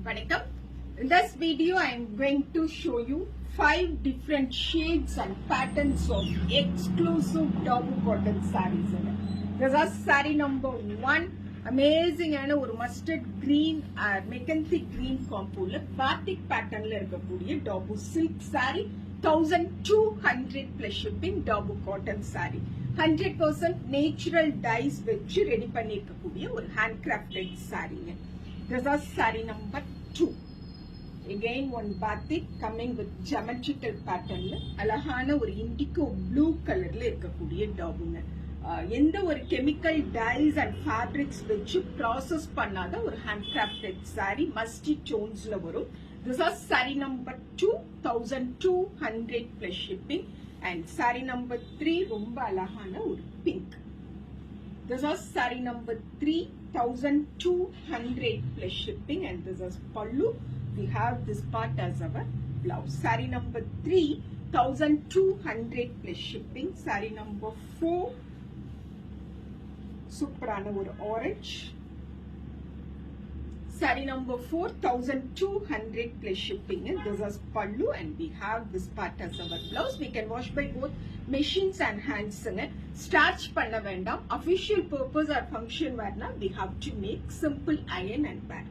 Vanakkam. In this video, I am going to show you 5 different shades and patterns of exclusive Dabu cotton sarees. This is saree number 1. Amazing and a mustard green macanthe green combo batik pattern la irukkudiya Dabu silk saree 1200 plus shipping Dabu cotton saree 100% natural dyes vechi ready பண்ணிருக்கக்கூடிய ஒரு handcrafted saree. This is saree number 2. Again one batik coming with geometrical pattern alahana ஒரு indigo blue color la irukkudiya Dabu. எந்த ஒரு chemical dyes and fabrics வச்சு process பண்ணாத ஒரு handcrafted saree மஸ்டி டோன்ஸ்ல வரும். This are saree number 2 1200 plus shipping and saree number 3 ரொம்ப அழகான ஒரு pink. This is saree number 3 1200 plus shipping and this is pallu. We have this part as our blouse. Saree number 3 1200 plus shipping. Saree number 4 சூப்பரான ஒரு orange. Saree number 4200 plus shipping. This is pallu and we have this part as our blouse. We can wash by both machines and hands. Starch பண்ண வேண்டாம். Official purpose or function wear we have to make simple iron and wear.